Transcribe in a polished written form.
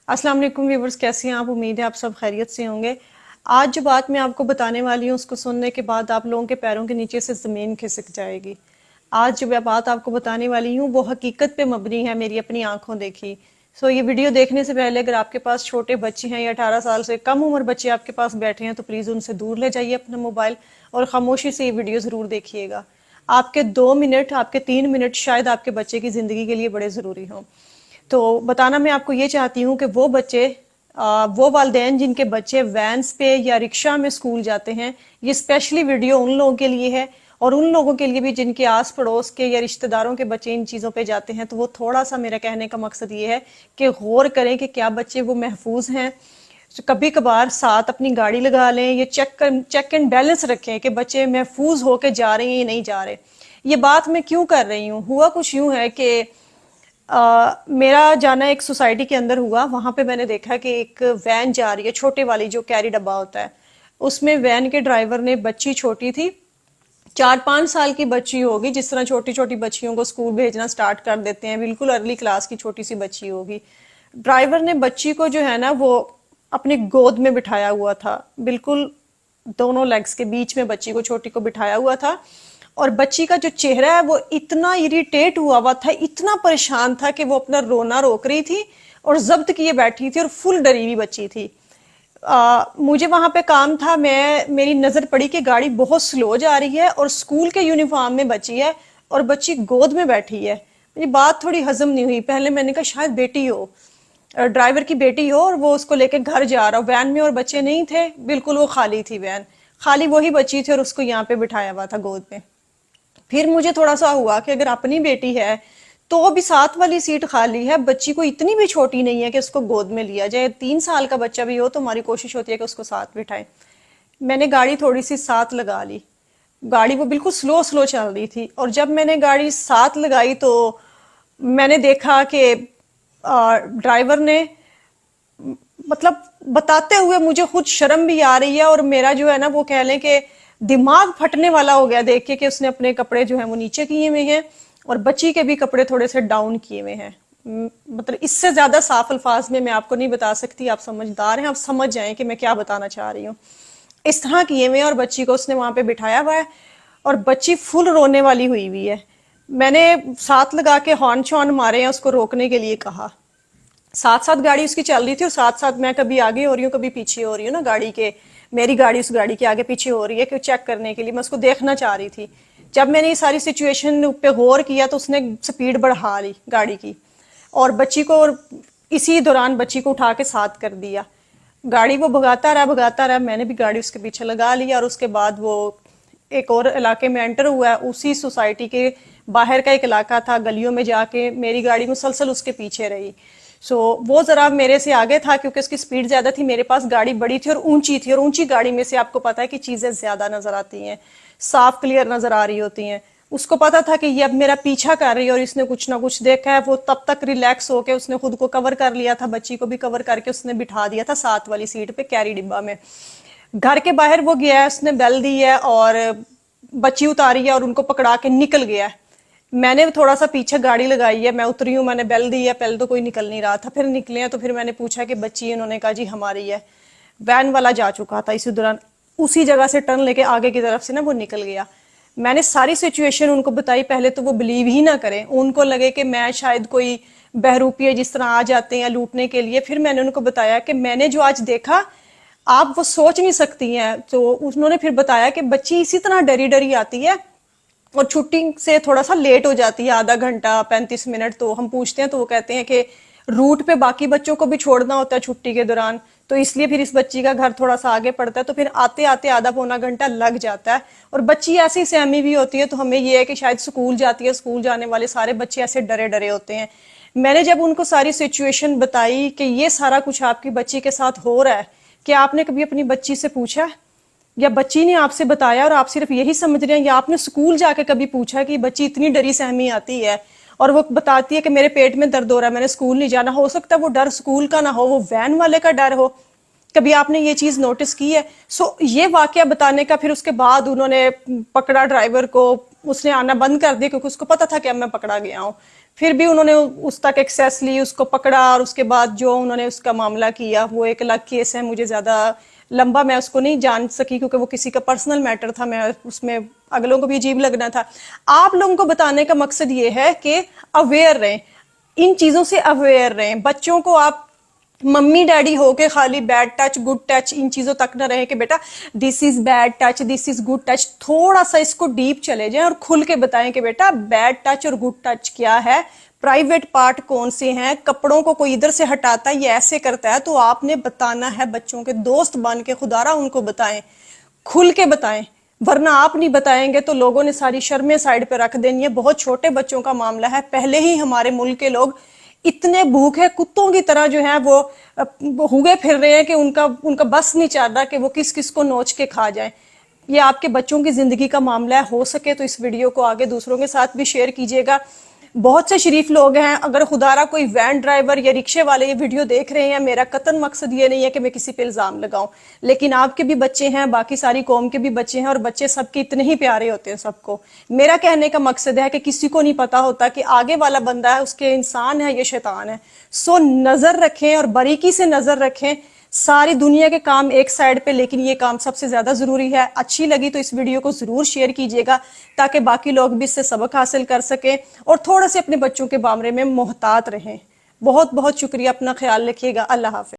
अस्सलाम वालेकुम व्यूवर्स, कैसे हैं आप? उम्मीद है आप सब खैरियत से होंगे। आज जो बात मैं आपको बताने वाली हूँ उसको सुनने के बाद आप लोगों के पैरों के नीचे से ज़मीन खिसक जाएगी। आज जो मैं बात आपको बताने वाली हूँ वो हकीकत पे मबनी है, मेरी अपनी आंखों देखी। ये वीडियो देखने से पहले अगर आपके पास छोटे बच्चे हैं या 18 साल से कम उम्र बच्चे आपके पास बैठे हैं तो प्लीज़ उनसे दूर ले जाइए अपना मोबाइल और खामोशी से ये वीडियो ज़रूर देखिएगा। आपके 2 मिनट, आपके 3 मिनट शायद आपके बच्चे की ज़िंदगी के लिए बड़े ज़रूरी हों। तो बताना मैं आपको ये चाहती हूँ कि वो बच्चे, वो वालिदैन जिनके बच्चे वैन्स पे या रिक्शा में स्कूल जाते हैं, ये स्पेशली वीडियो उन लोगों के लिए है और उन लोगों के लिए भी जिनके आस पड़ोस के या रिश्तेदारों के बच्चे इन चीज़ों पे जाते हैं। तो वो थोड़ा सा मेरा कहने का मकसद ये है कि गौर करें कि क्या बच्चे वो महफूज हैं। कभी कभार साथ अपनी गाड़ी लगा लें, ये चेक एंड बैलेंस रखें कि बच्चे महफूज होके जा रहे हैं या नहीं जा रहे। ये बात मैं क्यों कर रही हूँ? हुआ कुछ यूं है कि मेरा जाना एक सोसाइटी के अंदर हुआ। वहां पे मैंने देखा कि एक वैन जा रही है, छोटे वाली जो कैरी डब्बा होता है, उसमें वैन के ड्राइवर ने, बच्ची छोटी थी, 4-5 साल की बच्ची होगी, जिस तरह छोटी छोटी बच्चियों को स्कूल भेजना स्टार्ट कर देते हैं, बिल्कुल अर्ली क्लास की छोटी सी बच्ची होगी। ड्राइवर ने बच्ची को जो है ना वो अपनी गोद में बिठाया हुआ था, बिल्कुल दोनों लेग्स के बीच में बच्ची को, छोटी को बिठाया हुआ था। और बच्ची का जो चेहरा है वो इतना इरिटेट हुआ हुआ था, इतना परेशान था कि वो अपना रोना रोक रही थी और जब्त किए बैठी थी और फुल डरी हुई बच्ची थी। मुझे वहां पे काम था, मेरी नजर पड़ी कि गाड़ी बहुत स्लो जा रही है और स्कूल के यूनिफॉर्म में बच्ची है और बच्ची गोद में बैठी है। मुझे बात थोड़ी हजम नहीं हुई। पहले मैंने कहा शायद बेटी हो, ड्राइवर की बेटी हो और वो उसको लेके घर जा रहा हो। वैन में और बच्चे नहीं थे, बिल्कुल वो खाली थी वैन, खाली वही बच्ची थी और उसको यहाँ पे बिठाया हुआ था गोद में। फिर मुझे थोड़ा सा हुआ कि अगर अपनी बेटी है तो भी साथ वाली सीट खाली है, बच्ची को इतनी भी छोटी नहीं है कि उसको गोद में लिया जाए। 3 साल का बच्चा भी हो तो हमारी कोशिश होती है कि उसको साथ बिठाएं। मैंने गाड़ी थोड़ी सी साथ लगा ली। गाड़ी वो बिल्कुल स्लो स्लो चल रही थी और जब मैंने गाड़ी साथ लगाई तो मैंने देखा कि ड्राइवर ने, मतलब बताते हुए मुझे खुद शर्म भी आ रही है और मेरा जो है ना वो कह लें कि दिमाग फटने वाला हो गया देख के कि उसने अपने कपड़े जो हैं वो नीचे किए हुए हैं और बच्ची के भी कपड़े थोड़े से डाउन किए हुए हैं। मतलब इससे ज्यादा साफ अल्फाज में मैं आपको नहीं बता सकती, आप समझदार हैं, आप समझ जाएं कि मैं क्या बताना चाह रही हूँ। इस तरह किए हुए और बच्ची को उसने वहां पे बिठाया हुआ है और बच्ची फुल रोने वाली हुई हुई है। मैंने साथ लगा के हॉर्न शॉर्न मारे हैं, उसको रोकने के लिए कहा। साथ साथ गाड़ी उसकी चल रही थी और साथ साथ मैं कभी आगे हो रही हूँ कभी पीछे हो रही हूँ ना गाड़ी के, मेरी गाड़ी उस गाड़ी के आगे पीछे हो रही है कि चेक करने के लिए मैं उसको देखना चाह रही थी। जब मैंने ये सारी सिचुएशन पे गौर किया तो उसने स्पीड बढ़ा ली गाड़ी की और बच्ची को, और इसी दौरान बच्ची को उठा के साथ कर दिया। गाड़ी वो भगाता रहा, मैंने भी गाड़ी उसके पीछे लगा लिया और उसके बाद वो एक और इलाके में एंटर हुआ है। उसी सोसाइटी के बाहर का एक इलाका था, गलियों में जाके मेरी गाड़ी मुसलसल उसके पीछे रही। वो जरा मेरे से आगे था क्योंकि उसकी स्पीड ज्यादा थी, मेरे पास गाड़ी बड़ी थी और ऊंची थी और ऊंची गाड़ी में से आपको पता है कि चीजें ज्यादा नजर आती हैं, साफ क्लियर नजर आ रही होती हैं। उसको पता था कि ये अब मेरा पीछा कर रही है और इसने कुछ ना कुछ देखा है। वो तब तक रिलैक्स होके उसने खुद को कवर कर लिया था, बच्ची को भी कवर करके उसने बिठा दिया था साथ वाली सीट पे कैरी डिब्बा में। घर के बाहर वो गया है, उसने बेल दी है और बच्ची उतारी है और उनको पकड़ा के निकल गया है। मैंने थोड़ा सा पीछे गाड़ी लगाई है, मैं उतरी हूँ, मैंने बेल दी है, पहले तो कोई निकल नहीं रहा था, फिर निकले हैं तो फिर मैंने पूछा कि बच्ची, उन्होंने कहा जी हमारी है। वैन वाला जा चुका था इसी दौरान, उसी जगह से टर्न लेके आगे की तरफ से ना वो निकल गया। मैंने सारी सिचुएशन उनको बताई, पहले तो वो बिलीव ही ना करें, उनको लगे कि मैं शायद कोई बहरूपी है जिस तरह आ जाते हैं लूटने के लिए। फिर मैंने उनको बताया कि मैंने जो आज देखा आप वो सोच नहीं सकती हैं। तो उन्होंने फिर बताया कि बच्ची इसी तरह डरी डरी आती है और छुट्टी से थोड़ा सा लेट हो जाती है, आधा घंटा 35 मिनट। तो हम पूछते हैं तो वो कहते हैं कि रूट पे बाकी बच्चों को भी छोड़ना होता है छुट्टी के दौरान, तो इसलिए फिर इस बच्ची का घर थोड़ा सा आगे पड़ता है, तो फिर आते आते आधा पौना घंटा लग जाता है। और बच्ची ऐसी सहमी भी होती है, तो हमें ये है कि शायद स्कूल जाती है, स्कूल जाने वाले सारे बच्चे ऐसे डरे डरे होते हैं। मैंने जब उनको सारी सिचुएशन बताई कि ये सारा कुछ आपकी बच्ची के साथ हो रहा है, क्या आपने कभी अपनी बच्ची से पूछा या बच्ची ने आपसे बताया और आप सिर्फ यही समझ रहे हैं, या आपने स्कूल जाके कभी पूछा कि बच्ची इतनी डरी सहमी आती है और वो बताती है कि मेरे पेट में दर्द हो रहा है, मैंने स्कूल नहीं जाना। हो सकता है वो डर स्कूल का ना हो, वो वैन वाले का डर हो। कभी आपने ये चीज नोटिस की है? ये वाकया बताने का फिर उसके बाद उन्होंने पकड़ा ड्राइवर को, उसने आना बंद कर दिया क्योंकि उसको पता था कि अब मैं पकड़ा गया हूँ। پھر بھی انہوں نے اس تک ایکسیس لی, اس کو پکڑا, اور اس کے بعد جو انہوں نے اس کا معاملہ کیا وہ ایک الگ کیس ہے. مجھے زیادہ لمبا میں اس کو نہیں جان سکی کیونکہ وہ کسی کا پرسنل میٹر تھا, میں اس میں اگلوں کو بھی عجیب لگنا تھا. آپ لوگوں کو بتانے کا مقصد یہ ہے کہ اویئر رہیں, ان چیزوں سے اویئر رہیں. بچوں کو آپ ممی ڈیڈی ہو کے خالی بیڈ ٹچ گڈ ٹچ ان چیزوں تک نہ رہے کہ بیٹا this is bad touch this is good touch. تھوڑا سا اس کو ڈیپ چلے جائیں اور کھل کے بتائیں کہ بیٹا بیڈ ٹچ اور گڈ ٹچ کیا ہے, پرائیویٹ پارٹ کون سے ہیں, کپڑوں کو کوئی ادھر سے ہٹاتا ہے یہ ایسے کرتا ہے تو آپ نے بتانا ہے. بچوں کے دوست بن کے خدا را ان کو بتائیں, کھل کے بتائیں, ورنہ آپ نہیں بتائیں گے تو لوگوں نے ساری شرمیں سائڈ پہ رکھ دینی ہے. بہت چھوٹے بچوں کا معاملہ ہے, پہلے ہی ہمارے ملک کے لوگ اتنے بھوکے کتوں کی طرح جو ہے وہ ہوئے پھر رہے ہیں کہ ان کا بس نہیں چل رہا کہ وہ کس کس کو نوچ کے کھا جائیں. یہ آپ کے بچوں کی زندگی کا معاملہ ہے. ہو سکے تو اس ویڈیو کو آگے دوسروں کے ساتھ بھی شیئر کیجیے گا. بہت سے شریف لوگ ہیں, اگر خدا را کوئی وین ڈرائیور یا رکشے والے یہ ویڈیو دیکھ رہے ہیں, میرا قطعاً مقصد یہ نہیں ہے کہ میں کسی پہ الزام لگاؤں, لیکن آپ کے بھی بچے ہیں, باقی ساری قوم کے بھی بچے ہیں, اور بچے سب کے اتنے ہی پیارے ہوتے ہیں سب کو. میرا کہنے کا مقصد ہے کہ کسی کو نہیں پتا ہوتا کہ آگے والا بندہ ہے اس کے انسان ہے یا شیطان ہے. سو نظر رکھیں اور باریکی سے نظر رکھیں. ساری دنیا کے کام ایک سائڈ پہ, لیکن یہ کام سب سے زیادہ ضروری ہے. اچھی لگی تو اس ویڈیو کو ضرور شیئر کیجیے گا تاکہ باقی لوگ بھی اس سے سبق حاصل کر سکیں, اور تھوڑا سے اپنے بچوں کے بارے میں محتاط رہیں. بہت بہت شکریہ, اپنا خیال رکھیے گا. اللہ حافظ.